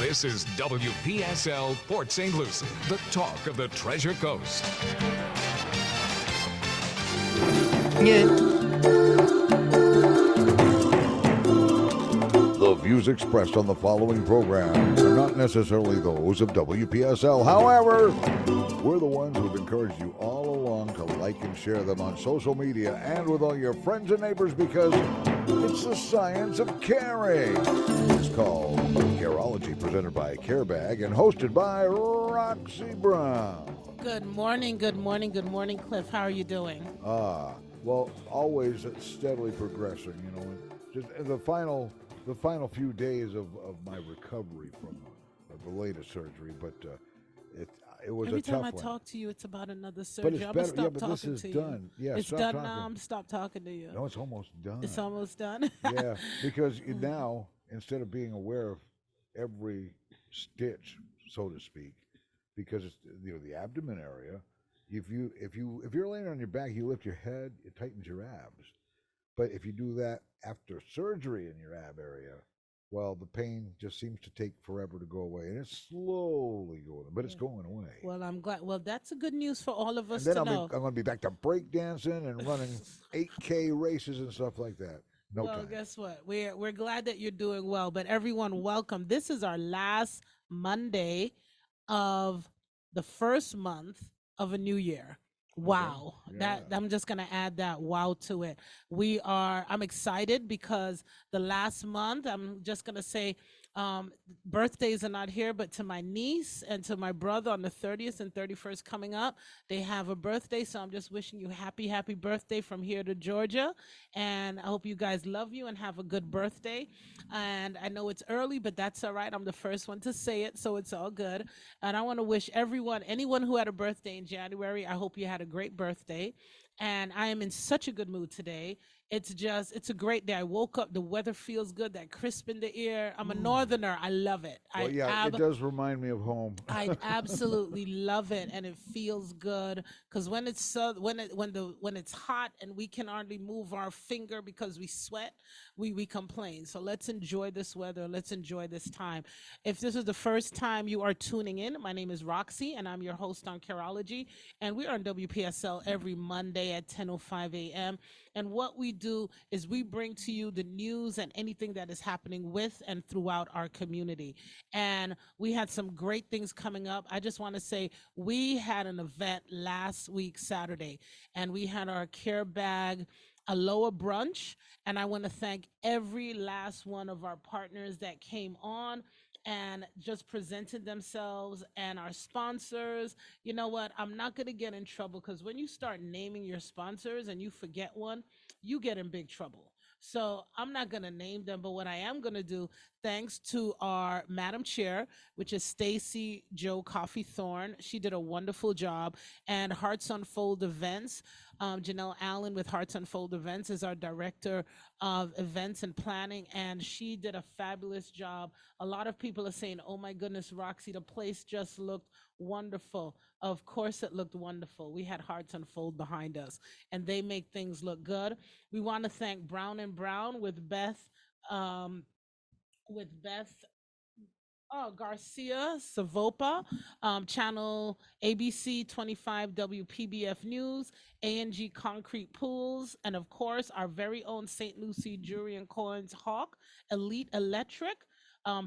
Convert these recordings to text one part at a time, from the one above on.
This is WPSL Port St. Lucie, the talk of the Treasure Coast. The views expressed on the following program are not necessarily those of WPSL. However, we're the ones who've encouraged you all along to like and share them on social media and with all your friends and neighbors because it's the science of caring. It's called Careology, presented by CareBag and hosted by Roxy Brown. Good morning, Cliff. How are you doing? Well, always steadily progressing, just the final few days of my recovery from the latest surgery, but it was Every a tough time I one. talk to you, it's about another surgery. But it's I'm better. gonna stop But talking this is to done. you. Yeah, It's stop done talking. now. I'm stop talking to you. No, it's almost done. It's almost done. Yeah, because now instead of being aware of every stitch, so to speak, because it's the abdomen area. If you're laying on your back, you lift your head, it tightens your abs. But if you do that after surgery in your ab area, well, the pain just seems to take forever to go away, and it's slowly going, but it's going away. Well, I'm glad. Well, that's a good news for all of us And then to I'm know. going to be back to breakdancing and running 8K races and stuff like that. No Well, time. guess what? We're glad that you're doing well. But everyone, welcome. This is our last Monday of the first month of a new year. Wow. Okay. That Yeah. I'm just going to add that wow to it. I'm excited because the last month, I'm just going to say birthdays are not here, but to my niece and to my brother on the 30th and 31st coming up, they have a birthday. So I'm just wishing you happy birthday from here to Georgia. And I hope you guys love you and have a good birthday. And I know it's early, but that's all right. I'm the first one to say it, so it's all good. And I want to wish anyone who had a birthday in January, I hope you had a great birthday. And I am in such a good mood today. It's a great day. I woke up, the weather feels good, that crisp in the air. I'm a northerner. I love it. Well, yeah, it does remind me of home. I absolutely love it, and it feels good because when it's hot and we can hardly move our finger because we sweat, we complain. So let's enjoy this weather. Let's enjoy this time. If this is the first time you are tuning in, my name is Roxy, and I'm your host on Careology, and we are on WPSL every Monday at 10:05 a.m. And what we do is we bring to you the news and anything that is happening with and throughout our community. And we had some great things coming up. I just want to say we had an event last week, Saturday, and we had our Care Bag Aloha brunch. And I want to thank every last one of our partners that came on and just presented themselves and our sponsors. You know what? I'm not going to get in trouble because when you start naming your sponsors and you forget one, you get in big trouble. So I'm not going to name them, but what I am going to do, thanks to our Madam Chair, which is Stacy Joe Coffee Thorne. She did a wonderful job. And Hearts Unfold Events, Janelle Allen with Hearts Unfold Events is our director of events and planning, and she did a fabulous job. A lot of people are saying, oh my goodness, Roxy, the place just looked wonderful. Of course it looked wonderful. We had Hearts Unfold behind us, and they make things look good. We want to thank Brown and Brown with um, Beth Garcia Savopa, channel ABC 25 WPBF News, ANG Concrete Pools, and of course, our very own St. Lucie Jewelry and Coins Hawk, Elite Electric,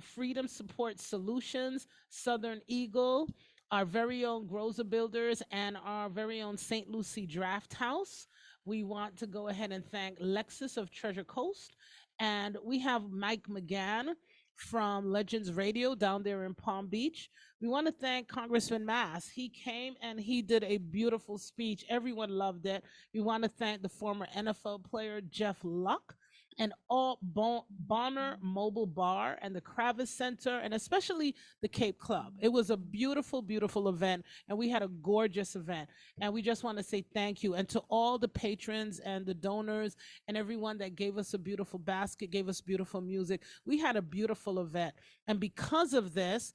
Freedom Support Solutions, Southern Eagle, our very own Groza Builders, and our very own St. Lucie Draft House. We want to go ahead and thank Lexus of Treasure Coast. And we have Mike McGann from Legends Radio down there in Palm Beach. We want to thank Congressman Mass. He came and he did a beautiful speech. Everyone loved it. We want to thank the former NFL player Jeff Luck and all Bonner Mobile Bar and the Kravis Center, and especially the Cape Club. It was a beautiful event, and we had a gorgeous event. And we just want to say thank you. And to all the patrons and the donors and everyone that gave us a beautiful basket, gave us beautiful music. We had a beautiful event. And because of this,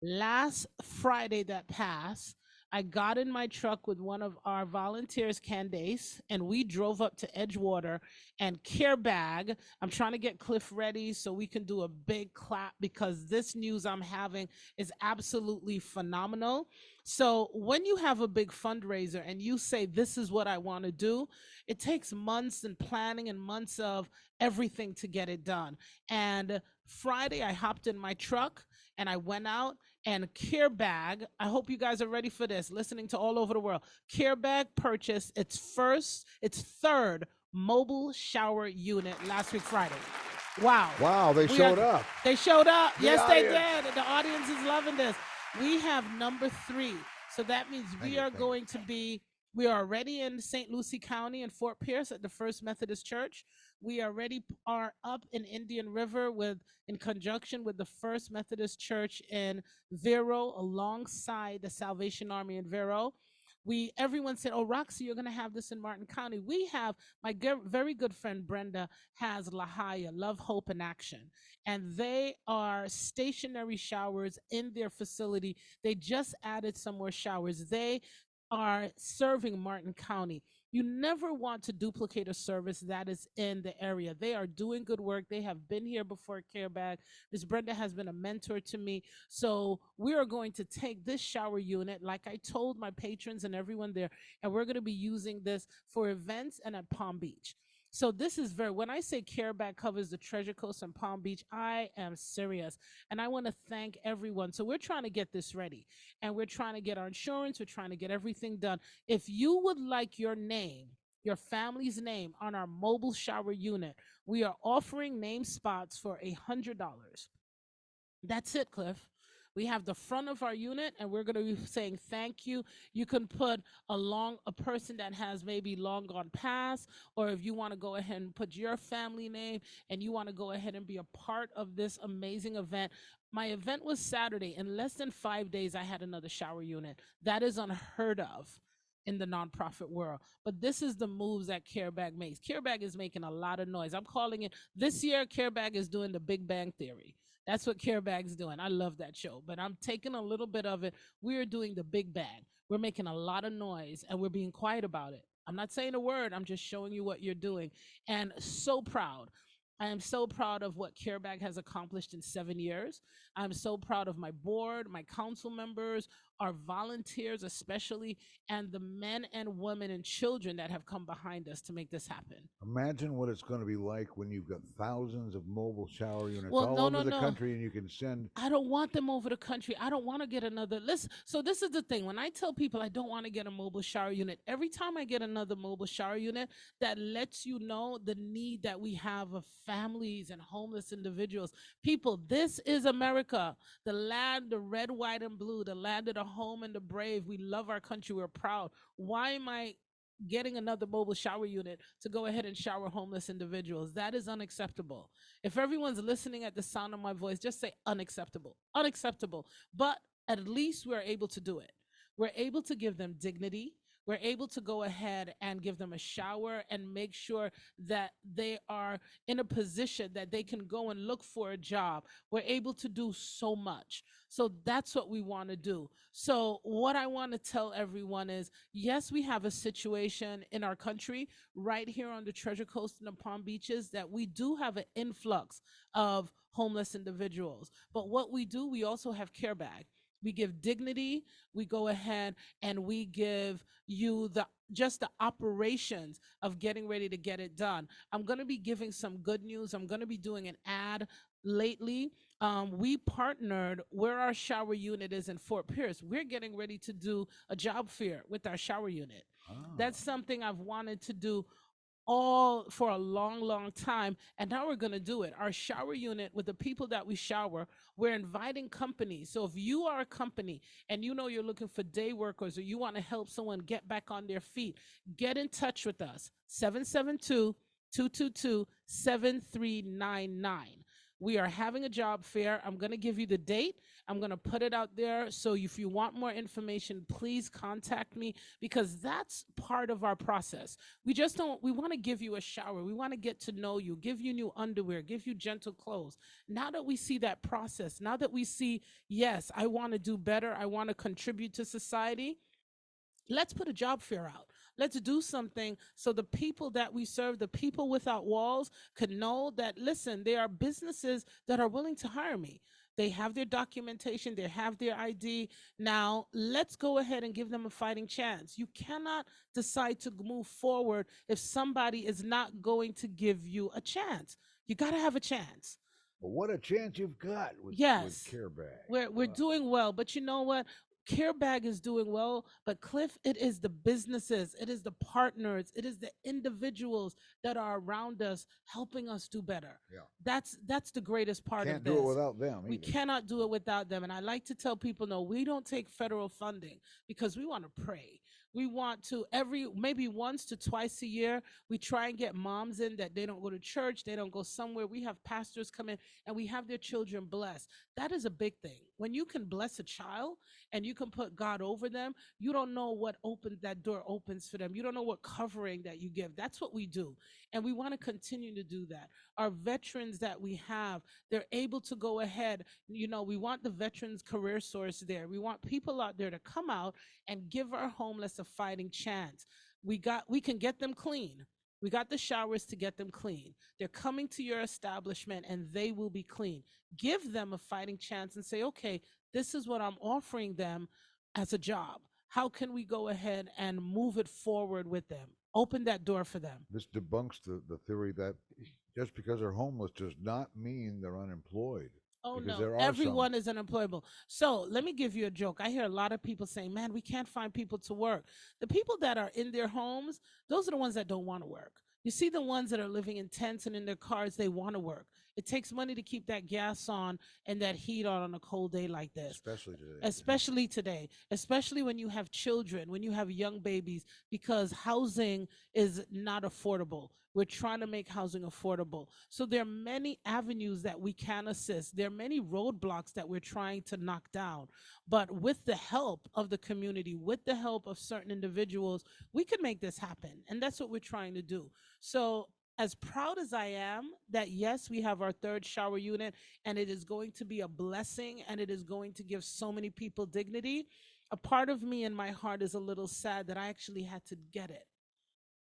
last Friday that passed, I got in my truck with one of our volunteers, Candace, and we drove up to Edgewater and Care Bag. I'm trying to get Cliff ready so we can do a big clap because this news I'm having is absolutely phenomenal. So, when you have a big fundraiser and you say, this is what I want to do, it takes months and planning and months of everything to get it done. And Friday, I hopped in my truck and I went out and Care Bag. I hope you guys are ready for this, listening to all over the world. Care Bag purchased its third mobile shower unit last week, Friday. Wow. Wow, they We are, showed up. they showed up. The Yes, they audience. did. The audience is loving this. We have number three. So that means Thank we you, are thank you. going to be, we are already in St. Lucie County in Fort Pierce at the First Methodist Church. We already are up in Indian River in conjunction with the First Methodist Church in Vero alongside the Salvation Army in Vero. Everyone said, "Oh, Roxy, you're going to have this in Martin County." We have very good friend Brenda has Lahaya Love, Hope, and Action, and they are stationary showers in their facility. They just added some more showers. They are serving Martin County. You never want to duplicate a service that is in the area. They are doing good work. They have been here before CareBag. Miss Brenda has been a mentor to me. So we are going to take this shower unit, like I told my patrons and everyone there, and we're going to be using this for events and at Palm Beach. So this is when I say CareBag covers the Treasure Coast and Palm Beach, I am serious. And I want to thank everyone. So we're trying to get this ready and we're trying to get our insurance. We're trying to get everything done. If you would like your name, your family's name on our mobile shower unit, we are offering name spots for $100. That's it, Cliff. We have the front of our unit, and we're going to be saying thank you. You can put a person that has maybe long gone past, or if you want to go ahead and put your family name, and you want to go ahead and be a part of this amazing event. My event was Saturday. In less than 5 days, I had another shower unit. That is unheard of in the nonprofit world. But this is the moves that CareBag makes. CareBag is making a lot of noise. I'm calling it this year. CareBag is doing the Big Bang Theory. That's what CareBag's doing. I love that show, but I'm taking a little bit of it. We're doing the Big Bang. We're making a lot of noise and we're being quiet about it. I'm not saying a word. I'm just showing you what you're doing. And so proud. I am so proud of what CareBag has accomplished in 7 years. I'm so proud of my board, my council members, our volunteers, especially, and the men and women and children that have come behind us to make this happen. Imagine what it's going to be like when you've got thousands of mobile shower units Well, all no, over no, the no. country, and you can send. I don't want them over the country. I don't want to get another list. So this is the thing. When I tell people I don't want to get a mobile shower unit, every time I get another mobile shower unit, that lets you know the need that we have of families and homeless individuals. People, this is America, the land, the red, white, and blue, the land of the home and the brave. We love our country. We're proud. Why am I getting another mobile shower unit to go ahead and shower homeless individuals? That is unacceptable. If everyone's listening at the sound of my voice, just say unacceptable. Unacceptable. But at least we're able to do it. We're able to give them dignity. We're able to go ahead and give them a shower and make sure that they are in a position that they can go and look for a job. We're able to do so much. So that's what we want to do. So, what I want to tell everyone is yes, we have a situation in our country right here on the Treasure Coast and the Palm Beaches that we do have an influx of homeless individuals. But what we do, we also have Care Bag. We give dignity. We go ahead and we give you the just the operations of getting ready to get it done. I'm going to be giving some good news. I'm going to be doing an ad lately. We partnered where our shower unit is in Fort Pierce. We're getting ready to do a job fair with our shower unit. Ah, That's something I've wanted to do all for a long, long time. And now we're going to do it. Our shower unit with the people that we shower, we're inviting companies. So if you are a company and you know you're looking for day workers or you want to help someone get back on their feet, get in touch with us. 772-222-7399. We are having a job fair. I'm going to give you the date. I'm going to put it out there. So if you want more information, please contact me because that's part of our process. We just don't, we want to give you a shower. We want to get to know you, give you new underwear, give you gentle clothes. Now that we see that process, now that we see, yes, I want to do better, I want to contribute to society, Let's put a job fair out. Let's do something so the people that we serve, the people without walls, could know that, listen, there are businesses that are willing to hire me. They have their documentation, they have their ID. Now, let's go ahead and give them a fighting chance. You cannot decide to move forward if somebody is not going to give you a chance. You got to have a chance. But what a chance you've got with Yes, Care Bag. we're doing well, but you know what? CareBag is doing well, but Cliff, it is the businesses, it is the partners, it is the individuals that are around us helping us do better. Yeah. That's the greatest part of Can't do it this. without them We either. cannot do it without them. And I like to tell people, no, we don't take federal funding because we want to pray. We want to maybe once to twice a year, we try and get moms in that they don't go to church, they don't go somewhere. We have pastors come in and we have their children blessed. That is a big thing. When you can bless a child and you can put God over them, you don't know what opens that door opens for them. You don't know what covering that you give. That's what we do. And we want to continue to do that. Our veterans that we have, they're able to go ahead. We want the veterans career source there. We want people out there to come out and give our homeless a fighting chance. We can get them clean. We got the showers to get them clean. They're coming to your establishment and they will be clean. Give them a fighting chance and say, okay, this is what I'm offering them as a job. How can we go ahead and move it forward with them? Open that door for them. This debunks the theory that just because they're homeless does not mean they're unemployed. Oh Because no, there are some. everyone is unemployable. So let me give you a joke. I hear a lot of people saying, man, we can't find people to work. The people that are in their homes, those are the ones that don't want to work. You see the ones that are living in tents and in their cars, they want to work. It takes money to keep that gas on and that heat on a cold day like this. Especially today. Especially when you have children, when you have young babies, because housing is not affordable. We're trying to make housing affordable. So there are many avenues that we can assist. There are many roadblocks that we're trying to knock down. But with the help of the community, with the help of certain individuals, we can make this happen. And that's what we're trying to do. So as proud as I am that yes, we have our third shower unit and it is going to be a blessing and it is going to give so many people dignity, a part of me in my heart is a little sad that I actually had to get it,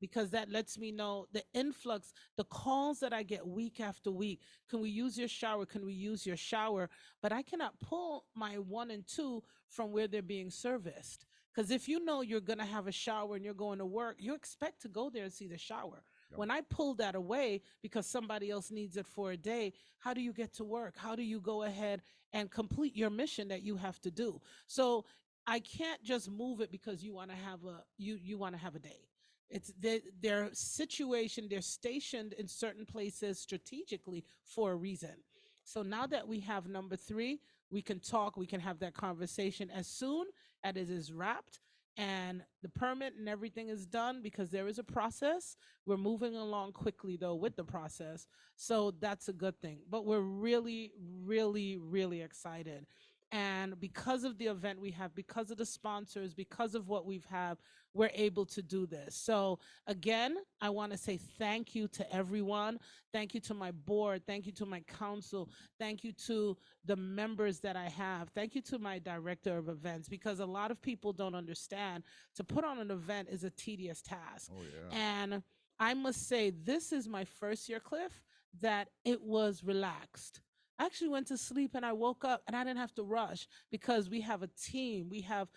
because that lets me know the influx, the calls that I get week after week. Can we use your shower? Can we use your shower? But I cannot pull my one and two from where they're being serviced. Because if you know you're going to have a shower and you're going to work, you expect to go there and see the shower. Yeah. When I pull that away because somebody else needs it for a day, how do you get to work? How do you go ahead and complete your mission that you have to do? So I can't just move it because you want to have you want to have a day. It's their situation, they're stationed in certain places strategically for a reason. So now that we have number three, we can talk, we can have that conversation as soon as it is wrapped and the permit and everything is done, because there is a process. We're moving along quickly though with the process. So that's a good thing. But we're really, really, really excited. And because of the event we have, because of the sponsors, because of what we've had, we're able to do this. So again, I want to say thank you to everyone. Thank you to my board. Thank you to my council. Thank you to the members that I have. Thank you to my director of events, because a lot of people don't understand to put on an event is a tedious task. Oh yeah. And I must say, this is my first year, Cliff, that it was relaxed. I actually went to sleep and I woke up and I didn't have to rush because we have a team. We have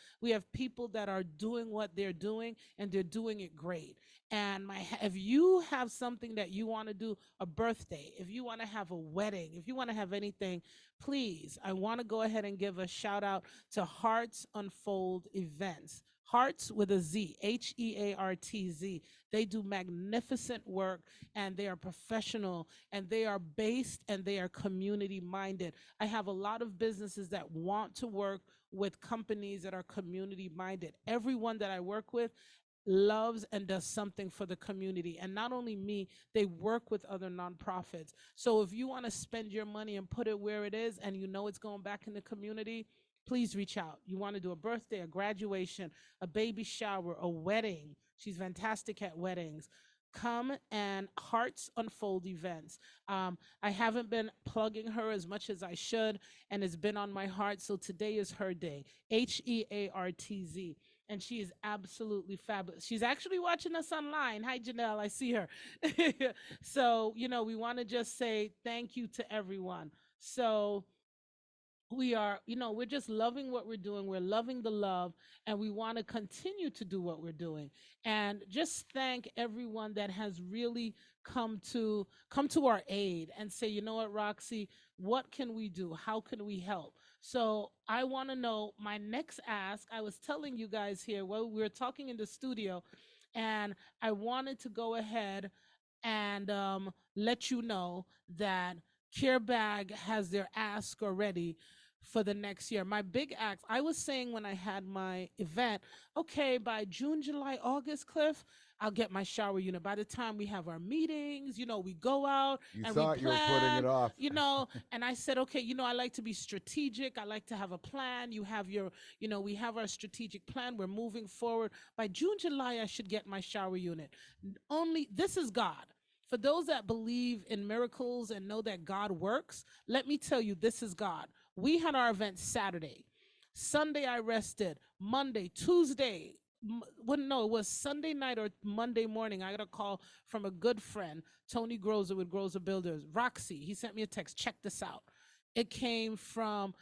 people that are doing what they're doing and they're doing it great. And if you have something that you want to do, a birthday, if you want to have a wedding, if you want to have anything, please, I want to go ahead and give a shout out to Hearts Unfold Events. Hearts with a Z, HEARTZ. They do magnificent work and they are professional and they are based and they are community minded. I have a lot of businesses that want to work with companies that are community minded. Everyone that I work with loves and does something for the community. And not only me, they work with other nonprofits. So if you want to spend your money and put it where it is and you know it's going back in the community, please reach out. You want to do a birthday, a graduation, a baby shower, a wedding. She's fantastic at weddings. Come and Hearts Unfold Events. I haven't been plugging her as much as I should, and it's been on my heart. So today is her day. HEARTZ. and she is absolutely fabulous. She's actually watching us online. Hi, Janelle. I see her. So, we want to just say thank you to everyone. So, we are, we're just loving what we're doing. We're loving the love, and we want to continue to do what we're doing. And just thank everyone that has really come to our aid and say, you know what, Roxy, what can we do? How can we help? So I want to know my next ask. I was telling you guys here while we were talking in the studio, and I wanted to go ahead and let you know that CareBag has their ask already for the next year. My big ask, I was saying when I had my event, okay, by June, July, August, Cliff, I'll get my shower unit. By the time we have our meetings, we go out You and we thought you were putting it plan, off. and I said, okay, I like to be strategic. I like to have a plan. We have our strategic plan. We're moving forward. By June, July, I should get my shower unit. Only this is God. For those that believe in miracles and know that God works, let me tell you, this is God. We had our event Saturday. Sunday, I rested. Monday, Tuesday, well, no, it was Sunday night or Monday morning. I got a call from a good friend, Tony Grozer with Grozer Builders. Roxy, he sent me a text. Check this out. It came from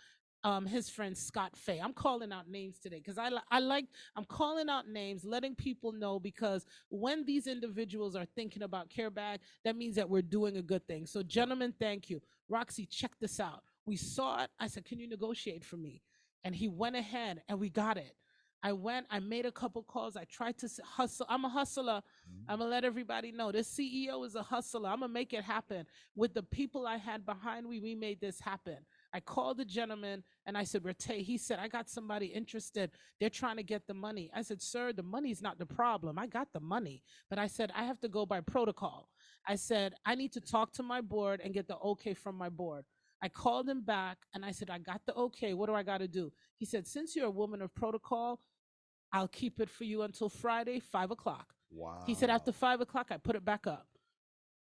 his friend Scott Fay. I'm calling out names today because I'm calling out names, letting people know, because when these individuals are thinking about CareBag, that means that we're doing a good thing. So, Yeah. gentlemen, thank you. Roxy, check this out. We saw it. I said, can you negotiate for me? And he went ahead and we got it. I made a couple calls. I tried to hustle. I'm a hustler. I'm going to let everybody know this CEO is a hustler. I'm going to make it happen. With the people I had behind me, we made this happen. I called the gentleman and I said, Rete, he said, I got somebody interested. They're trying to get the money. I said, sir, the money's not the problem. I got the money. But I said, I have to go by protocol. I said, I need to talk to my board and get the okay from my board. I called him back and I said, I got the okay. What do I got to do? He said, since you're a woman of protocol, I'll keep it for you until Friday, 5 o'clock. He said, Wow. after 5 o'clock, I put it back up.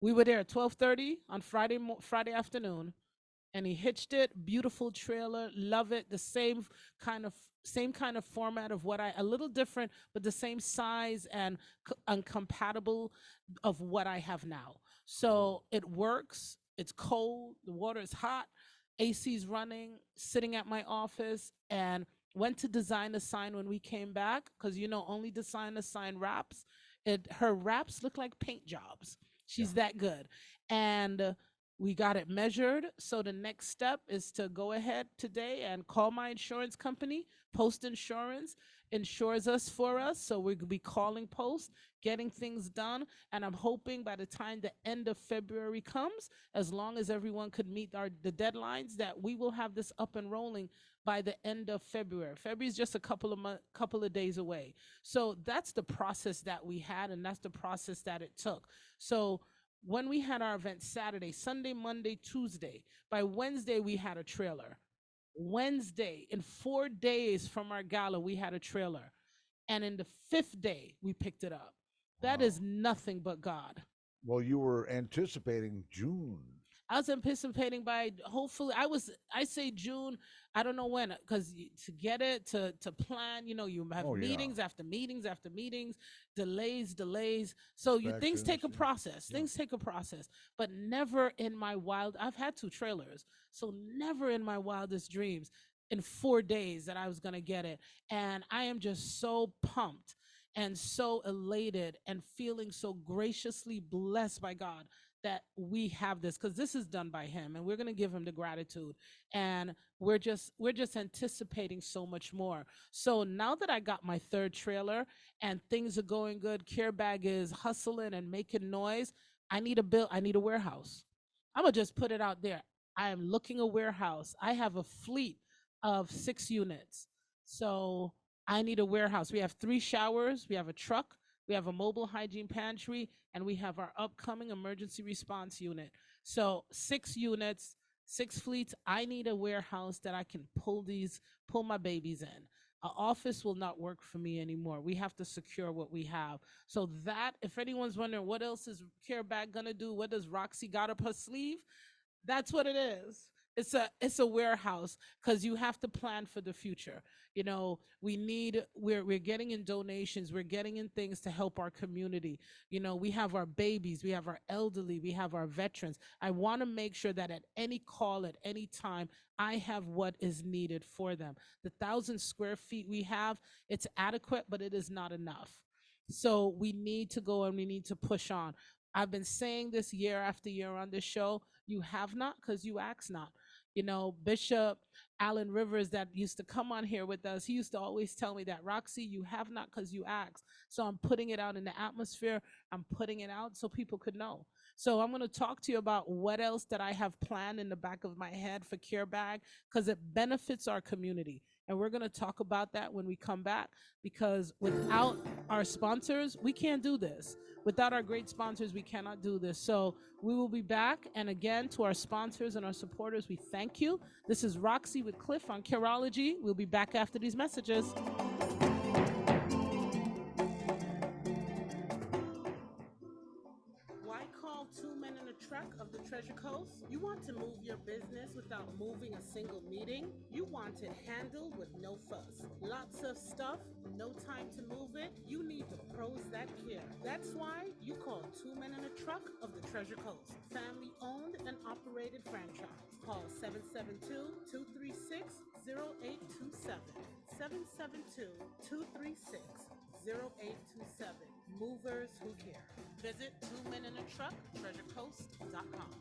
We were there at 12:30 on Friday afternoon, and he hitched it. Beautiful trailer, love it. The kind of same kind of format of what a little different, but the same size and compatible of what I have now. So it works. It's cold. The water is hot. AC's running. Sitting at my office and went to design a sign when we came back because only design a sign wraps. Her wraps look like paint jobs. Yeah. She's that good, and we got it measured. So the next step is to go ahead today and call my insurance company. Post Insurance insures us for us. So we'll be calling Post, getting things done. And I'm hoping by the time the end of February comes, as long as everyone could meet the deadlines, that we will have this up and rolling by the end of February. February is just a couple of days away. So that's the process that we had, and that's the process that it took. So when we had our event Saturday, Sunday, Monday, Tuesday, by Wednesday, we had a trailer. Wednesday, in 4 days from our gala, we had a trailer. And in the fifth day, we picked it up. That Wow. is nothing but God. Well, you were anticipating June. I was anticipating by hopefully I say June. I don't know when, because to get it to plan, you have Oh yeah. meetings after meetings after meetings, delays. So things take a Inspections. process. Yeah. Things take a process. But never in my I've had two trailers, so never in my wildest dreams in 4 days that I was gonna get it. And I am just so pumped and so elated and feeling so graciously blessed by God that we have this, because this is done by him and we're going to give him the gratitude, and we're just anticipating so much more. So now that I got my third trailer and things are going good, CareBag is hustling and making noise, I need a warehouse. I'm going to just put it out there. I am looking a warehouse. I have a fleet of 6 units. So I need a warehouse. We have 3 showers, we have a truck, we have a mobile hygiene pantry, and we have our upcoming emergency response unit. So 6 units, 6 fleets. I need a warehouse that I can pull my babies in. An office will not work for me anymore. We have to secure what we have. So that, if anyone's wondering what else is CareBag gonna do, what does Roxy got up her sleeve? That's what it is. It's a warehouse because you have to plan for the future. We're getting in donations, we're getting in things to help our community. We have our babies, we have our elderly, we have our veterans. I want to make sure that at any call, at any time, I have what is needed for them. The 1,000 square feet we have, it's adequate, but it is not enough. So we need to go and we need to push on. I've been saying this year after year on this show. You have not because you ask not. Bishop Allen Rivers, that used to come on here with us, he used to always tell me that, Roxy, you have not because you ask. So I'm putting it out in the atmosphere. I'm putting it out so people could know. So I'm going to talk to you about what else that I have planned in the back of my head for Care Bag because it benefits our community. And we're going to talk about that when we come back because without our sponsors, we can't do this. Without our great sponsors, we cannot do this. So we will be back. And again, to our sponsors and our supporters, we thank you. This is Roxy with Cliff on Careology. We'll be back after these messages. Why call two men in a truck of the Treasure Coast? You want to move your business without moving a single meeting? You want it handled with no fuss. Lots of stuff, no time to move it? You need the pros that care. That's why you call two men in a truck of the Treasure Coast. Family owned and operated franchise. Call 772-236-0827. 772-236-0827. Movers who care. Visit Two Men in a Truck, treasurecoast.com.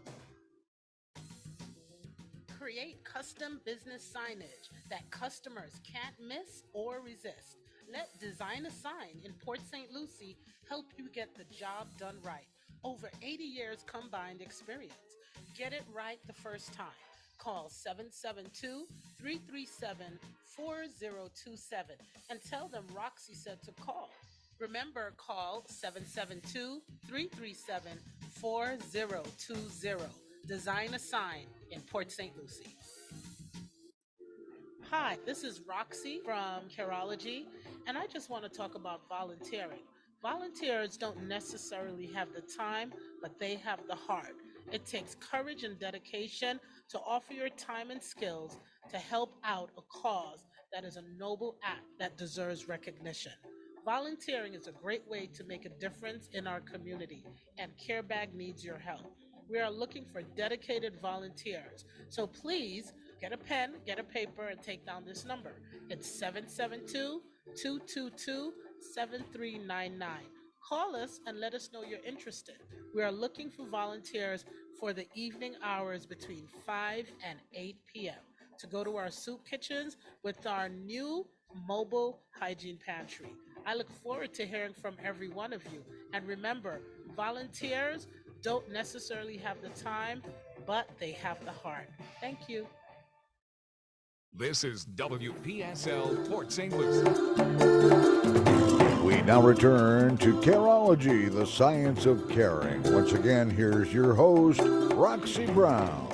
Create custom business signage that customers can't miss or resist. Let Design a Sign in Port St. Lucie help you get the job done right. Over 80 years combined experience. Get it right the first time. Call 772-337-4027 and tell them Roxy said to call. Remember, call 772-337-4020. Design a Sign in Port St. Lucie. Hi, this is Roxy from Careology, and I just want to talk about volunteering. Volunteers don't necessarily have the time, but they have the heart. It takes courage and dedication to offer your time and skills to help out a cause that is a noble act that deserves recognition. Volunteering is a great way to make a difference in our community, and CareBag needs your help. We are looking for dedicated volunteers. So please get a pen, get a paper, and take down this number. It's 772-222-7399. Call us and let us know you're interested. We are looking for volunteers for the evening hours between 5 and 8 p.m. to go to our soup kitchens with our new mobile hygiene pantry. I look forward to hearing from every one of you. And remember, volunteers don't necessarily have the time, but they have the heart. Thank you. This is WPSL Port St. Lucie. We now return to Careology, the science of caring. Once again, here's your host, Roxy Brown.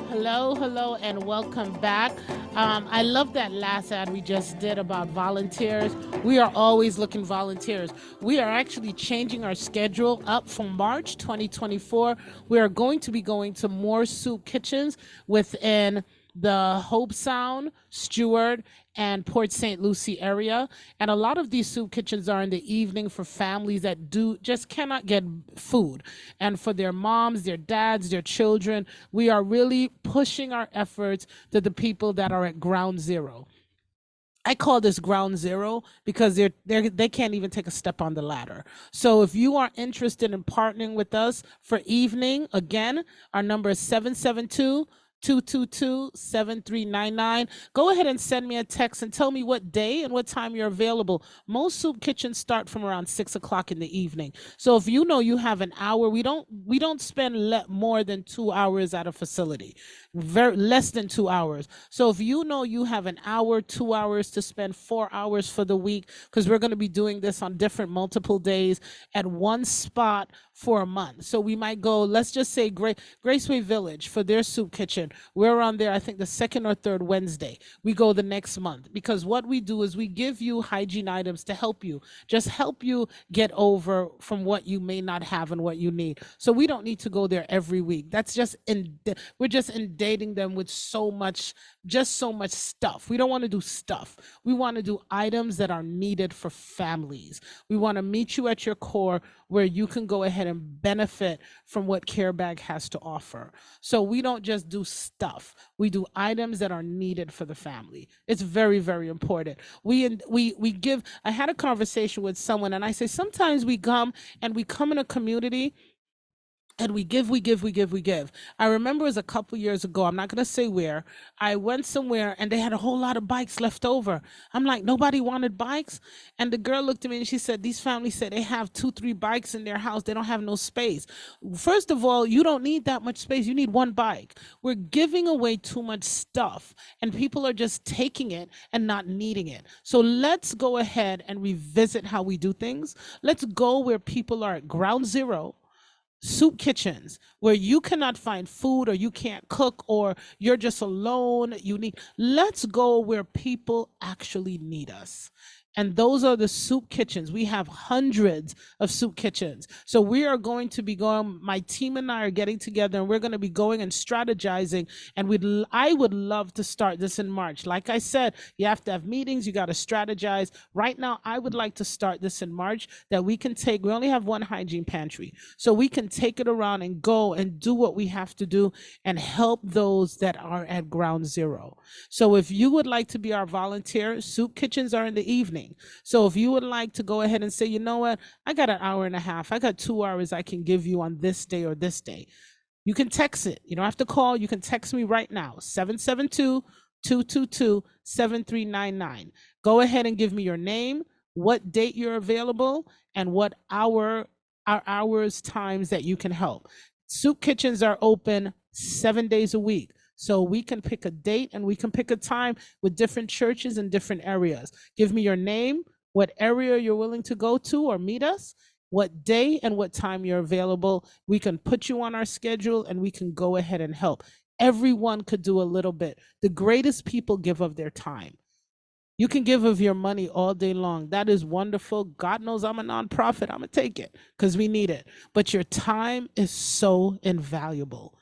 Hello, and welcome back. I love that last ad we just did about volunteers. We are always looking volunteers. We are actually changing our schedule up from March 2024. We are going to be going to more soup kitchens within the Hope Sound, Stewart, and Port St. Lucie area. And a lot of these soup kitchens are in the evening for families that just cannot get food. And for their moms, their dads, their children, we are really pushing our efforts to the people that are at ground zero. I call this ground zero because they can't even take a step on the ladder. So if you are interested in partnering with us for evening, again, our number is 772-222-7399. Go ahead and send me a text and tell me what day and what time you're available. Most soup kitchens start from around 6 o'clock in the evening. So if you know you have an hour, we don't spend more than 2 hours at a facility. Very less than 2 hours. So if you know you have an hour, 2 hours to spend, 4 hours for the week, because we're going to be doing this on different multiple days at one spot for a month. So we might go, let's just say Graceway Village for their soup kitchen. We're on there, I think the second or third Wednesday. We go the next month because what we do is we give you hygiene items to help you, just help you get over from what you may not have and what you need. So we don't need to go there every week. We're just in inundating them with just so much stuff. We don't want to do stuff. We want to do items that are needed for families. We want to meet you at your core where you can go ahead and benefit from what CareBag has to offer. So we don't just do stuff. We do items that are needed for the family. It's very, very important. We give. I had a conversation with someone, and I say sometimes we come in a community and we give, we give, we give, we give. I remember it was a couple years ago. I'm not going to say where. I went somewhere and they had a whole lot of bikes left over. I'm like, nobody wanted bikes. And the girl looked at me and she said, these families said they have 2, 3 bikes in their house. They don't have no space. First of all, you don't need that much space. You need one bike. We're giving away too much stuff and people are just taking it and not needing it. So let's go ahead and revisit how we do things. Let's go where people are at ground zero. Soup kitchens where you cannot find food or you can't cook or you're just alone. Let's go where people actually need us. And those are the soup kitchens. We have hundreds of soup kitchens. So we are going to be going, my team and I are getting together and we're going to be going and strategizing. And I would love to start this in March. Like I said, you have to have meetings, you got to strategize. Right now, I would like to start this in March that we only have one hygiene pantry. So we can take it around and go and do what we have to do and help those that are at ground zero. So if you would like to be our volunteer, soup kitchens are in the evening. So if you would like to go ahead and say, you know what, I got an hour and a half, I got 2 hours I can give you on this day or this day. You can text it. You don't have to call. You can text me right now, 772-222-7399. Go ahead and give me your name, what date you're available, and what hours, times that you can help. Soup kitchens are open 7 days a week. So we can pick a date and we can pick a time with different churches in different areas. Give me your name, what area you're willing to go to or meet us, what day and what time you're available. We can put you on our schedule and we can go ahead and help. Everyone could do a little bit. The greatest people give of their time. You can give of your money all day long. That is wonderful. God knows I'm a nonprofit. I'm going to take it because we need it. But your time is so invaluable.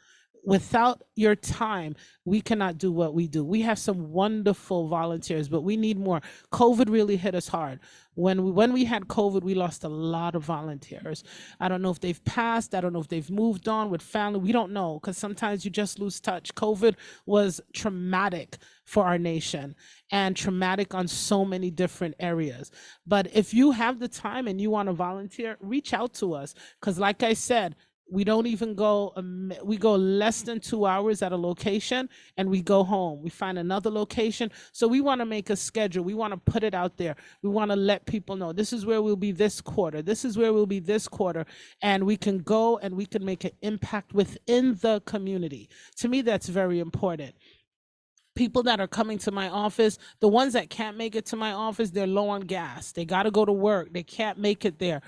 Without your time, we cannot do what we do. We have some wonderful volunteers, but we need more. COVID really hit us hard. When we had COVID, we lost a lot of volunteers. I don't know if they've passed. I don't know if they've moved on with family. We don't know because sometimes you just lose touch. COVID was traumatic for our nation and traumatic on so many different areas. But if you have the time and you want to volunteer, reach out to us because like I said, we don't even go, we go less than 2 hours at a location and we go home. We find another location. So we want to make a schedule. We want to put it out there. We want to let people know this is where we'll be this quarter. This is where we'll be this quarter. And we can go and we can make an impact within the community. To me, that's very important. People that are coming to my office, the ones that can't make it to my office, they're low on gas. They got to go to work. They can't make it there.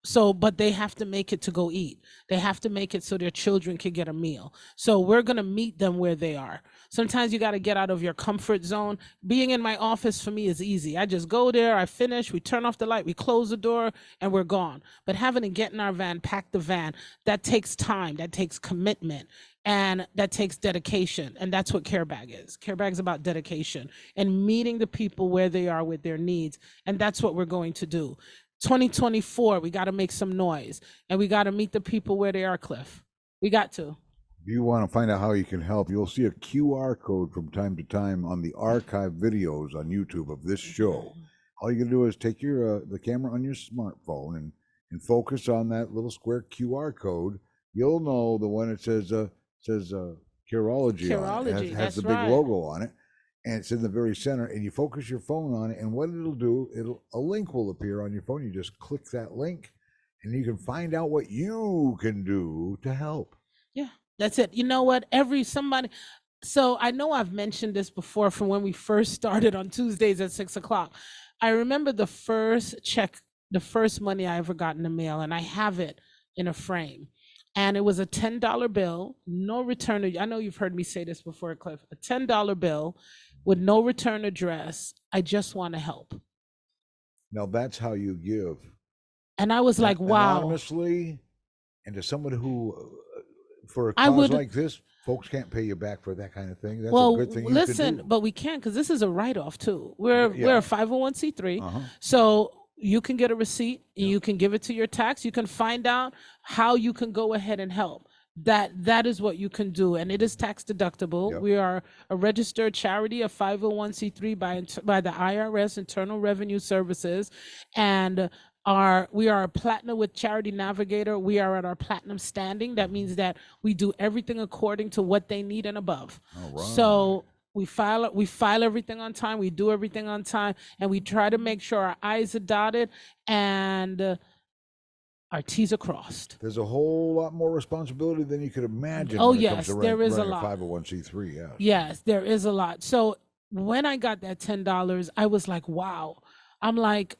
So, but they have to make it to go eat. They have to make it so their children can get a meal. So we're going to meet them where they are. Sometimes you got to get out of your comfort zone. Being in my office for me is easy. I just go there, I finish, we turn off the light, we close the door, and we're gone. But having to get in our van, pack the van, that takes time, that takes commitment, and that takes dedication. And that's what CareBag is. CareBag is about dedication and meeting the people where they are with their needs. And that's what we're going to do. 2024, we got to make some noise and we got to meet the people where they are, Cliff. We got to. If you want to find out how you can help, you'll see a QR code from time to time on the archive videos on YouTube of this show. All you can do is take your the camera on your smartphone and focus on that little square QR code. You'll know the one that says Careology on it. It has the big logo on it. And it's in the very center, and you focus your phone on it, and what it'll do, a link will appear on your phone. You just click that link, and you can find out what you can do to help. Yeah, that's it. You know what? So I know I've mentioned this before from when we first started on Tuesdays at 6:00. I remember the first check, the first money I ever got in the mail, and I have it in a frame. And it was a $10 bill, no return. I know you've heard me say this before, Cliff. A $10 bill with no return address. I just want to help. Now that's how you give. And I was like, wow. Anonymously, and to someone who, for a cause like this, Folks can't pay you back for that kind of thing. That's a Well, good thing you can listen, do. but we can because this is a write-off too. We're Yeah. a 501c3, Uh huh. so you can get a receipt and Yep. you can give it to your tax. You can find out how you can go ahead and help. That is what you can do, and it is tax deductible. Yep. We are a registered charity, a 501c3 by the IRS, Internal Revenue Services, and we are a platinum with Charity Navigator. We are at our platinum standing. That means that we do everything according to what they need and above. All right. So we file everything on time, we do everything on time, and we try to make sure our I's are dotted and our T's are crossed. There's a whole lot more responsibility than you could imagine Oh when it comes yes, to there is a running a lot. 501c3. Yes. Yes, there is a lot. So when I got that $10, I was like, wow. I'm like,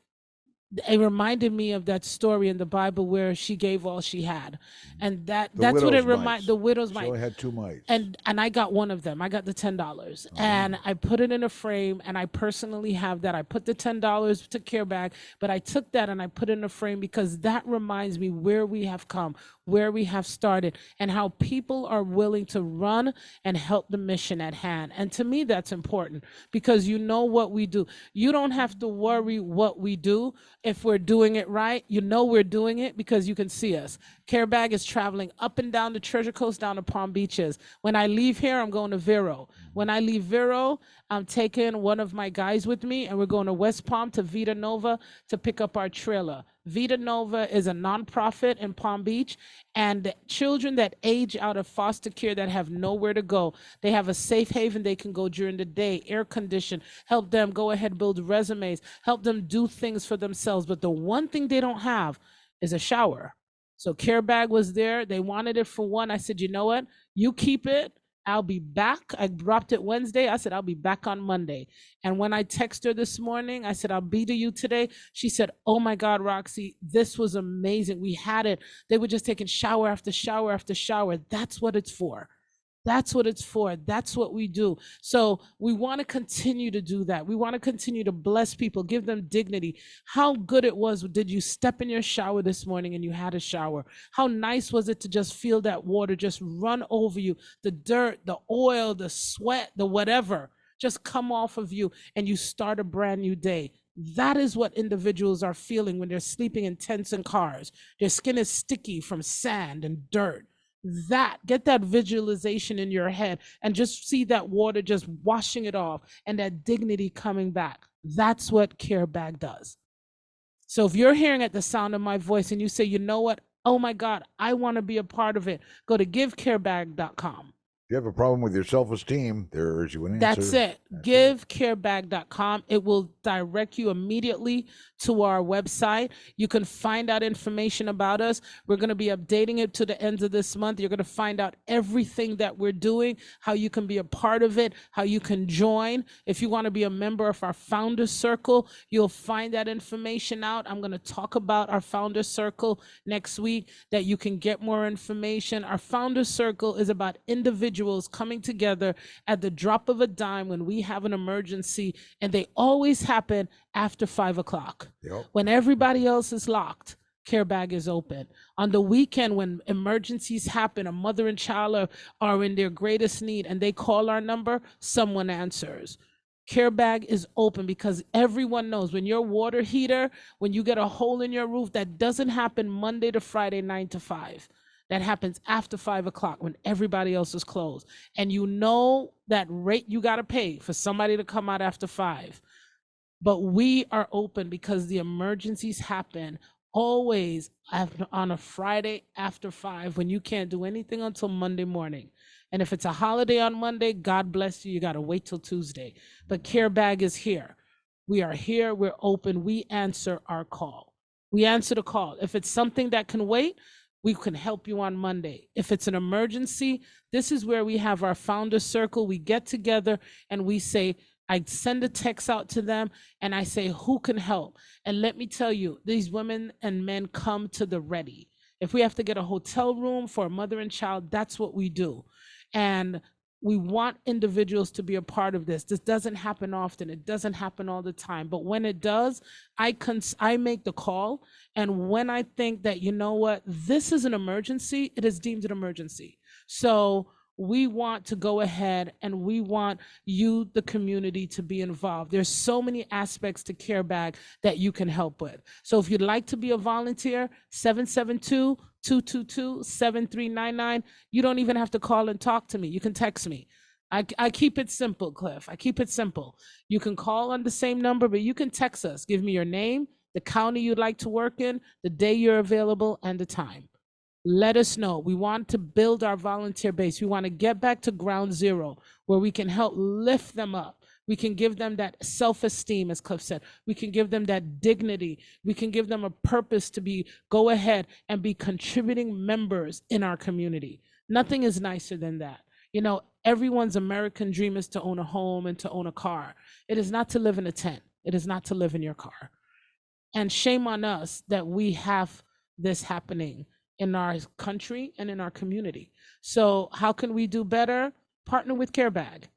it reminded me of that story in the Bible where she gave all she had, and The that's what it widow's remind mites. the widow's She mite. only had 2 mites. And I got one of them. I got the $10, and I put it in a frame, and I personally have that. I put the $10 to care back, but I took that and I put it in a frame because that reminds me where we have come, where we have started, and how people are willing to run and help the mission at hand. And to me, that's important because you know what we do. You don't have to worry what we do if we're doing it right. You know we're doing it because you can see us. Care Bag is traveling up and down the Treasure Coast, down to Palm Beaches. When I leave here, I'm going to Vero. When I leave Vero, I'm taking one of my guys with me, and we're going to West Palm to Vita Nova to pick up our trailer. Vita Nova is a nonprofit in Palm Beach, and children that age out of foster care that have nowhere to go, they have a safe haven they can go during the day, air conditioned, help them go ahead, build resumes, help them do things for themselves. But the one thing they don't have is a shower. So Care Bag was there. They wanted it for one. I said, you know what? You keep it. I'll be back. I dropped it Wednesday. I said, I'll be back on Monday. And when I texted her this morning, I said, I'll be to you today. She said, oh my God, Roxy, this was amazing. We had it. They were just taking shower after shower after shower. That's what it's for. That's what it's for. That's what we do. So we want to continue to do that. We want to continue to bless people, give them dignity. How good it was. Did you step in your shower this morning and you had a shower? How nice was it to just feel that water just run over you? The dirt, the oil, the sweat, the whatever, just come off of you and you start a brand new day. That is what individuals are feeling when they're sleeping in tents and cars. Their skin is sticky from sand and dirt. Get that visualization in your head and just see that water just washing it off and that dignity coming back. That's what Care Bag does. So if you're hearing at the sound of my voice and you say, you know what, oh my God, I want to be a part of it, go to givecarebag.com. If you have a problem with your self-esteem, there's you an answer. That's it. Givecarebag.com. It will direct you immediately to our website. You can find out information about us. We're going to be updating it to the end of this month. You're going to find out everything that we're doing, how you can be a part of it, how you can join. If you want to be a member of our Founders Circle, you'll find that information out. I'm going to talk about our Founders Circle next week, that you can get more information. Our Founders Circle is about individuals coming together at the drop of a dime when we have an emergency, and they always happen after 5 o'clock. Yep. When everybody else is locked, Care Bag is open. On the weekend, when emergencies happen, a mother and child are in their greatest need and they call our number, someone answers. Care Bag is open because everyone knows when your water heater, when you get a hole in your roof, that doesn't happen Monday to Friday, 9 to 5. That happens after 5 o'clock when everybody else is closed. And you know that rate you got to pay for somebody to come out after 5. But we are open because the emergencies happen always on a Friday after 5 when you can't do anything until Monday morning. And if it's a holiday on Monday, God bless you. You got to wait till Tuesday. But Care Bag is here. We are here. We're open. We answer our call. We answer the call. If it's something that can wait, we can help you on Monday. If it's an emergency, this is where we have our Founders Circle. We get together and we say, I send a text out to them and I say, who can help? And let me tell you, these women and men come to the ready. If we have to get a hotel room for a mother and child, that's what we do. And we want individuals to be a part of this. This doesn't happen often. It doesn't happen all the time. But when it does, I make the call. And when I think that, you know what, this is an emergency, it is deemed an emergency. So we want to go ahead and we want you, the community, to be involved. There's so many aspects to Care Bag that you can help with. So if you'd like to be a volunteer, 772-222-7399. You don't even have to call and talk to me. You can text me. I keep it simple, Cliff. I keep it simple. You can call on the same number, but you can text us. Give me your name, the county you'd like to work in, the day you're available, and the time. Let us know. We want to build our volunteer base. We want to get back to ground zero where we can help lift them up. We can give them that self-esteem, as Cliff said. We can give them that dignity. We can give them a purpose to go ahead and be contributing members in our community. Nothing is nicer than that. You know, everyone's American dream is to own a home and to own a car. It is not to live in a tent. It is not to live in your car. And shame on us that we have this happening in our country and in our community. So how can we do better? Partner with Care Bag.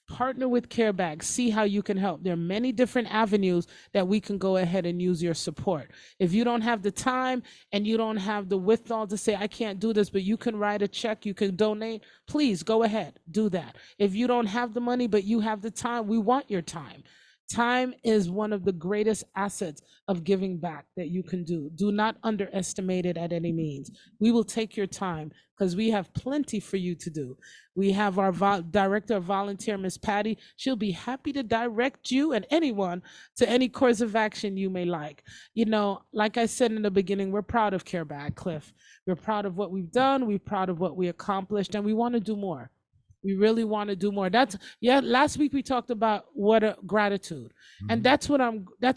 Partner with Care Bag. See how you can help. There are many different avenues that we can go ahead and use your support. If you don't have the time and you don't have the withal to say, I can't do this, but you can write a check, you can donate, please go ahead, do that. If you don't have the money, but you have the time, we want your time. Time is one of the greatest assets of giving back that you can do. Do not underestimate it at any means. We will take your time because we have plenty for you to do. We have our director of volunteer, Miss Patty. She'll be happy to direct you and anyone to any course of action you may like. You know, like I said in the beginning, we're proud of Care Bag, Cliff. We're proud of what we've done. We're proud of what we accomplished, and we want to do more. We really want to do more. Last week we talked about what a gratitude. And that's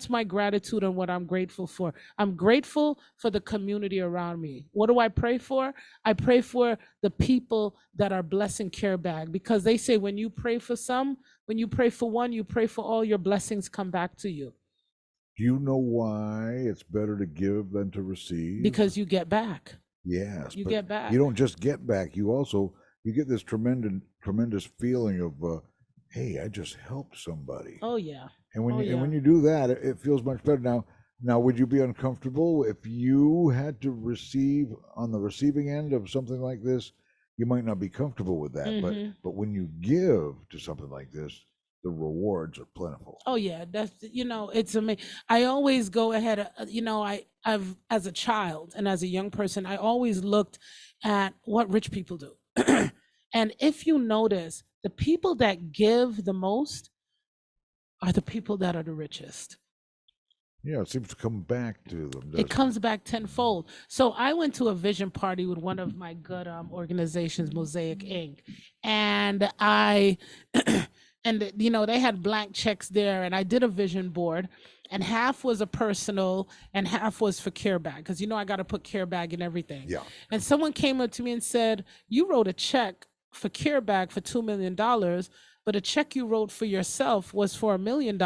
my gratitude and what I'm grateful for. I'm grateful for the community around me. What do I pray for? I pray for the people that are blessing Care Bag, because they say when you pray for one, you pray for all, your blessings come back to you. Do you know why it's better to give than to receive? Because you get back. Yes. You get back. You don't just get back, you get this tremendous feeling of, hey, I just helped somebody. Oh yeah. And when you do that, it feels much better. Now, would you be uncomfortable if you had to receive on the receiving end of something like this? You might not be comfortable with that, but when you give to something like this, the rewards are plentiful. Oh yeah, it's amazing. I always go ahead. I've as a child and as a young person, I always looked at what rich people do. And if you notice, the people that give the most are the people that are the richest. Yeah, it seems to come back to them. It comes back tenfold. So I went to a vision party with one of my good organizations, Mosaic Inc. And they had blank checks there, and I did a vision board, and half was a personal and half was for Care Bag, because I got to put Care Bag in everything. Yeah. And someone came up to me and said, you wrote a check for Care Bag for $2 million, but a check you wrote for yourself was for $1 million.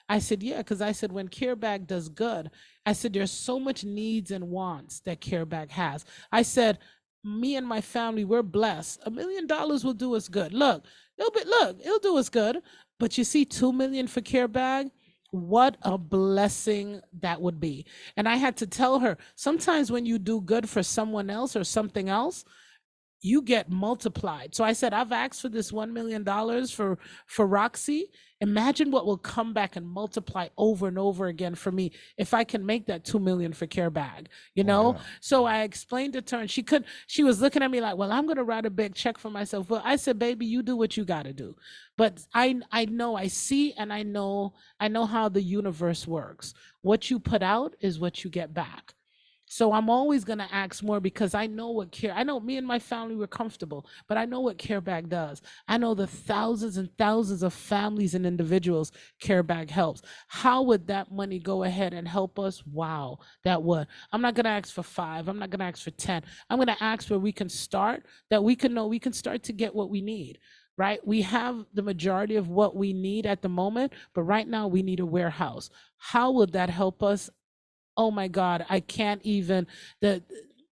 I said, yeah, because I said, when Care Bag does good, I said, there's so much needs and wants that Care Bag has. I said, me and my family, we're blessed. $1 million will do us good. Look, it'll do us good. But you see, $2 million for Care Bag, what a blessing that would be. And I had to tell her, sometimes when you do good for someone else or something else, you get multiplied. So I said, I've asked for this $1 million for Roxy. Imagine what will come back and multiply over and over again for me if I can make that $2 million for Care Bag, Yeah. So I explained it to her, and she was looking at me like, well, I'm going to write a big check for myself. Well, I said, baby, you do what you got to do. But I know, I see, and I know how the universe works. What you put out is what you get back. So I'm always going to ask more, because I know me and my family were comfortable, but I know what Care Bag does. I know the thousands and thousands of families and individuals Care Bag helps. How would that money go ahead and help us? Wow, that would. I'm not going to ask for 5. I'm not going to ask for 10. I'm going to ask where we can start, that we can start to get what we need. Right? We have the majority of what we need at the moment, but right now we need a warehouse. How would that help us? Oh my God, I can't even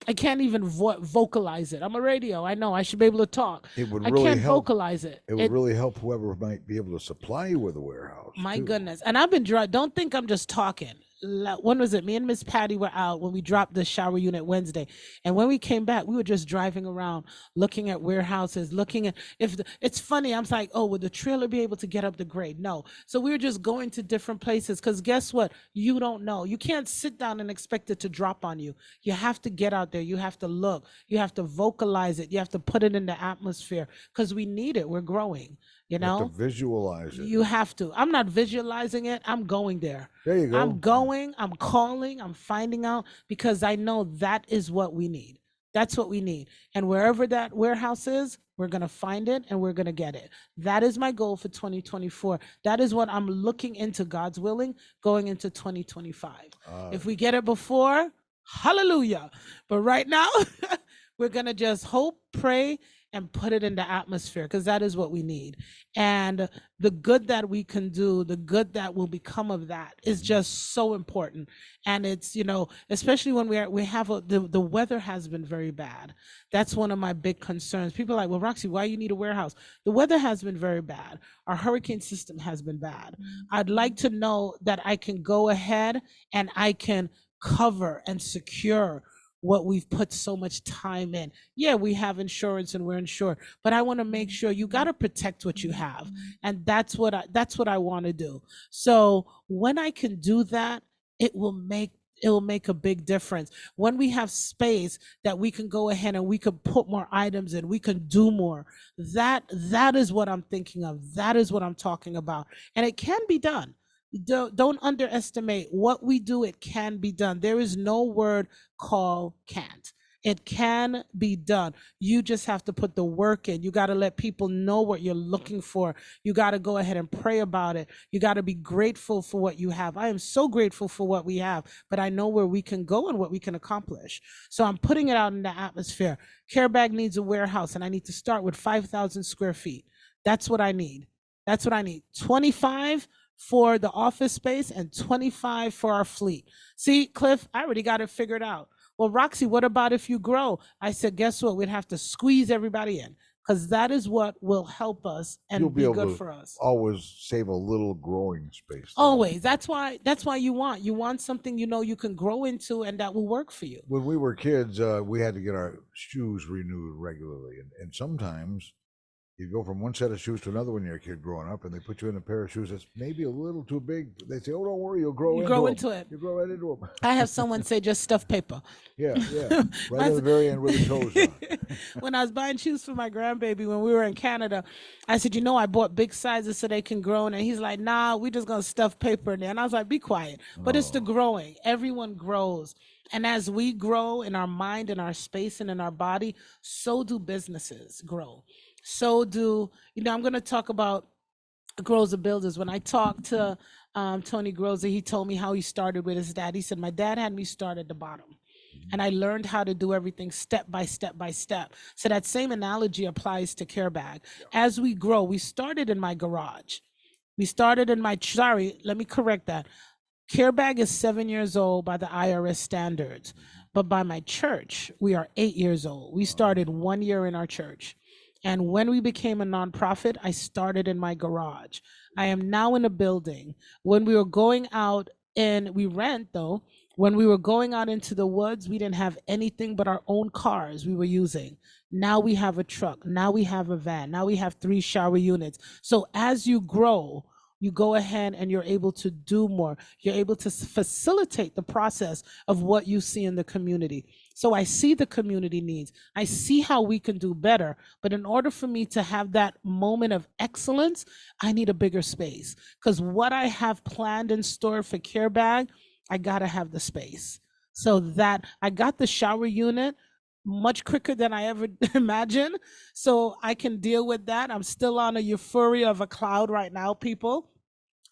vocalize it. I'm a radio. I know I should be able to talk. It would I really can't help. Vocalize it. It would really help whoever might be able to supply you with a warehouse. My too. goodness. And I've been don't think I'm just talking. when was it? Me and Miss Patty were out when we dropped the shower unit Wednesday, and when we came back, we were just driving around, looking at warehouses, looking at it's funny. I'm like, oh, would the trailer be able to get up the grade? No. So we were just going to different places because guess what? You don't know. You can't sit down and expect it to drop on you. You have to get out there. You have to look. You have to vocalize it. You have to put it in the atmosphere because we need it. We're growing. You You have to know, visualize it. you have to. I'm not visualizing it. I'm going there. There you go. I'm going, I'm calling, I'm finding out because I know that is what we need. That's what we need. And wherever that warehouse is, we're going to find it and we're going to get it. That is my goal for 2024. That is what I'm looking into, God's willing, going into 2025. If we get it before, hallelujah. But right now, we're going to just hope, pray, and put it in the atmosphere because that is what we need. And the good that we can do, the good that will become of that is just so important. And it's, especially when we have the weather has been very bad. That's one of my big concerns. People are like, well, Roxy, why you need a warehouse? The weather has been very bad. Our hurricane system has been bad. I'd like to know that I can go ahead and I can cover and secure what we've put so much time in. Yeah, we have insurance and we're insured, but I want to make sure you got to protect what you have. And that's what I want to do. So when I can do that, it will make a big difference. When we have space that we can go ahead and we can put more items in, we can do more. That is what I'm thinking of. That is what I'm talking about. And it can be done. Don't underestimate what we do. It can be done. There is no word called can't. It can be done. You just have to put the work in. You got to let people know what you're looking for. You got to go ahead and pray about it. You got to be grateful for what you have. I am so grateful for what we have, but I know where we can go and what we can accomplish. So I'm putting it out in the atmosphere. Carebag needs a warehouse, and I need to start with 5,000 square feet. That's what I need. That's what I need. 25 for the office space and 25 for our fleet. See, Cliff, I already got it figured out. Well, Roxy, what about if you grow? I said, guess what? We'd have to squeeze everybody in because that is what will help us and You'll be able good to for us. always save a little growing space. Always. That's why you want something you can grow into and that will work for you. When we were kids, we had to get our shoes renewed regularly, and sometimes you go from one set of shoes to another when you're a kid growing up, and they put you in a pair of shoes that's maybe a little too big. They say, "Oh, don't worry, you'll grow into it. You grow right into them." I have someone say just stuff paper. Yeah, right at the very end with the toes on. When I was buying shoes for my grandbaby when we were in Canada, I said, I bought big sizes so they can grow. And he's like, nah, we just gonna stuff paper in there. And I was like, be quiet. But it's the growing. Everyone grows. And as we grow in our mind, in our space, and in our body, so do businesses grow. So do, I'm going to talk about Groza Builders. When I talked to Tony Groza, he told me how he started with his dad. He said, my dad had me start at the bottom. And I learned how to do everything step by step by step. So that same analogy applies to Carebag. As we grow, we started in my garage. Let me correct that. Carebag is 7 years old by the IRS standards. But by my church, we are 8 years old. We started 1 year in our church. And when we became a nonprofit, I started in my garage. I am now in a building. When we were going out, and we rent though, when we were going out into the woods, we didn't have anything but our own cars we were using. Now we have a truck. Now we have a van. Now we have 3 shower units. So as you grow, you go ahead and you're able to do more. You're able to facilitate the process of what you see in the community. So I see the community needs. I see how we can do better. But in order for me to have that moment of excellence, I need a bigger space. Because what I have planned in store for Carebag, I got to have the space. So that I got the shower unit much quicker than I ever imagined. So I can deal with that. I'm still on a euphoria of a cloud right now, people.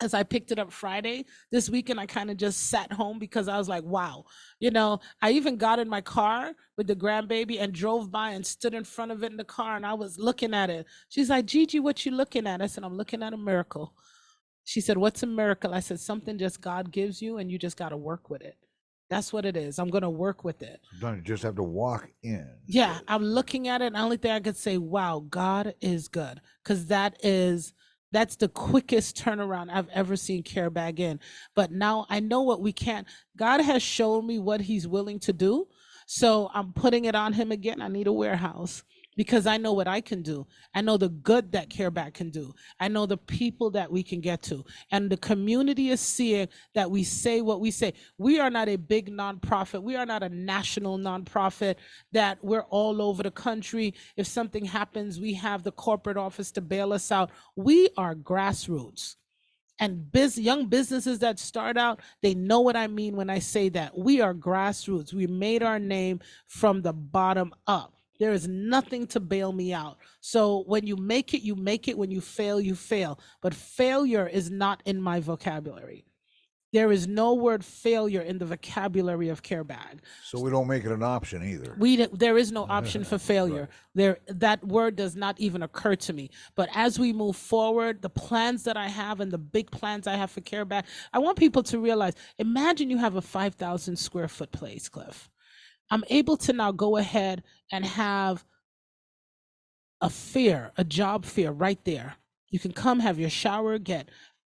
As I picked it up Friday, this weekend, I kind of just sat home because I was like, wow. I even got in my car with the grandbaby and drove by and stood in front of it in the car, and I was looking at it. She's like, Gigi, what you looking at? I said, I'm looking at a miracle. She said, what's a miracle? I said, something just God gives you and you just got to work with it. That's what it is. I'm going to work with it. Sometimes you just have to walk in. Yeah, I'm looking at it, and the only thing I could say, wow, God is good. Because that is That's the quickest turnaround I've ever seen Care Bag in. But now I know what we can't. God has shown me what he's willing to do. So I'm putting it on him again. I need a warehouse because I know what I can do. I know the good that Care Bag can do. I know the people that we can get to. And the community is seeing that we say what we say. We are not a big nonprofit. We are not a national nonprofit that we're all over the country. If something happens, we have the corporate office to bail us out. We are grassroots. And young businesses that start out, they know what I mean when I say that. We are grassroots. We made our name from the bottom up. There is nothing to bail me out. So when you make it, you make it. When you fail, you fail. But failure is not in my vocabulary. There is no word failure in the vocabulary of Care Bag. So we don't make it an option either. There is no option for failure. Right. That word does not even occur to me. But as we move forward, the plans that I have and the big plans I have for Care Bag, I want people to realize, imagine you have a 5,000 square foot place, Cliff. I'm able to now go ahead and have a job fair right there. You can come have your shower, get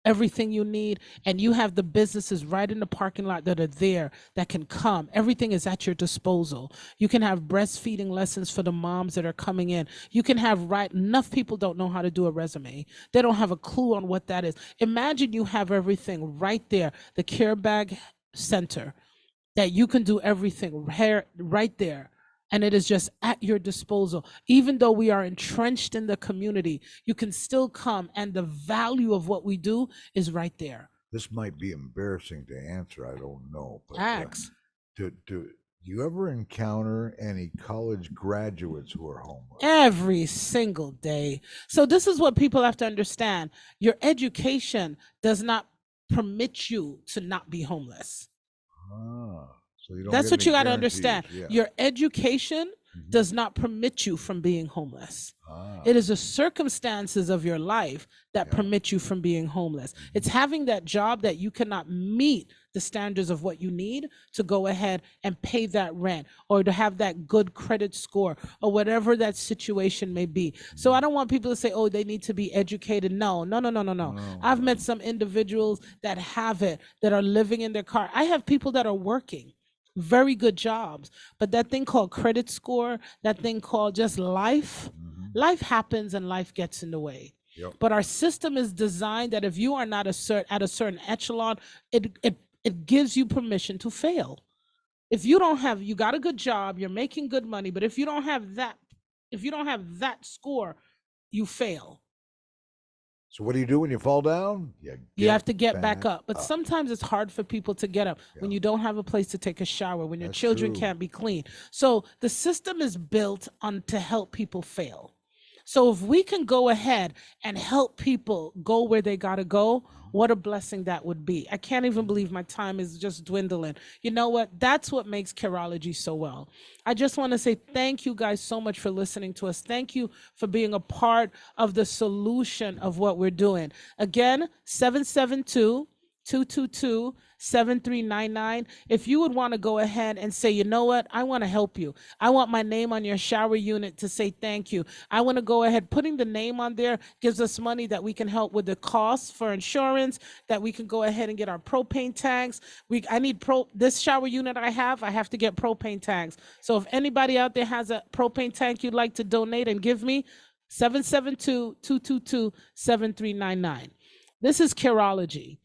everything you need, and you have the businesses right in the parking lot that are there that can come. Everything is at your disposal. You can have breastfeeding lessons for the moms that are coming in. You can have enough people don't know how to do a resume. They don't have a clue on what that is. Imagine you have everything right there, the Care Bag Center, that you can do everything right there. And it is just at your disposal. Even though we are entrenched in the community, you can still come, and the value of what we do is right there. This might be embarrassing to answer. I don't know. But, Ask. do you ever encounter any college graduates who are homeless? Every single day. So this is what people have to understand. Your education does not permit you to not be homeless. So you don't That's get what any you got to guarantees. understand. Yeah. Your education does not permit you from being homeless. Ah. It is the circumstances of your life that permit you from being homeless. It's having that job that you cannot meet the standards of what you need to go ahead and pay that rent, or to have that good credit score, or whatever that situation may be. So I don't want people to say, oh, they need to be educated. No. I've met some individuals that have it, that are living in their car. I have people that are working very good jobs, but that thing called credit score, that thing called just life happens, and life gets in the way. Yep. But our system is designed that if you are not at a certain echelon, it gives you permission to fail. If you got a good job, you're making good money, but if you don't have that score, you fail. So what do you do when you fall down? You have to get back up. But sometimes it's hard for people to get up when you don't have a place to take a shower, when your children can't be clean. So the system is built to help people fail. So if we can go ahead and help people go where they got to go, what a blessing that would be. I can't even believe my time is just dwindling. You know what? That's what makes Careology so well. I just want to say thank you guys so much for listening to us. Thank you for being a part of the solution of what we're doing. Again, 772-222-7399. If you would want to go ahead and say, you know what, I want to help you. I want my name on your shower unit to say thank you. I want to go ahead. Putting the name on there gives us money that we can help with the costs for insurance, that we can go ahead and get our propane tanks. I need this shower unit I have to get propane tanks. So if anybody out there has a propane tank you'd like to donate and give me, 772-222-7399. This is Careology.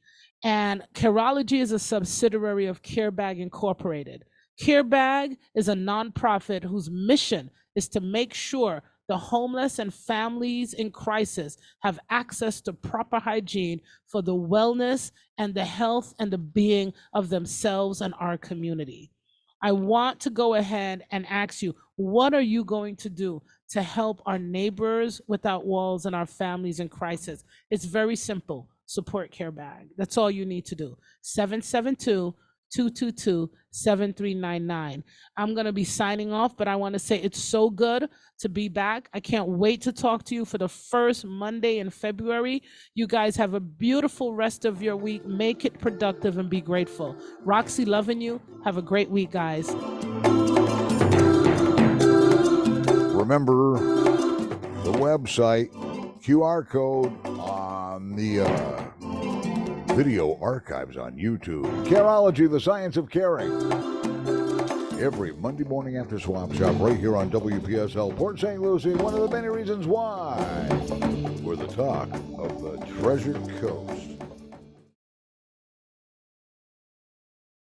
And Careology is a subsidiary of Care Bag Incorporated. Care Bag is a nonprofit whose mission is to make sure the homeless and families in crisis have access to proper hygiene for the wellness and the health and the being of themselves and our community. I want to go ahead and ask you, what are you going to do to help our neighbors without walls and our families in crisis? It's very simple. Support Care Bag. That's all you need to do. 772-222-7399. I'm going to be signing off, but I want to say it's so good to be back. I can't wait to talk to you for the first Monday in February. You guys have a beautiful rest of your week. Make it productive and be grateful. Roxy, loving you. Have a great week, guys. Remember the website, QR code on in the video archives on YouTube. Careology, the science of caring. Every Monday morning after Swap Shop, right here on WPSL Port St. Lucie. One of the many reasons why we're the talk of the Treasure Coast.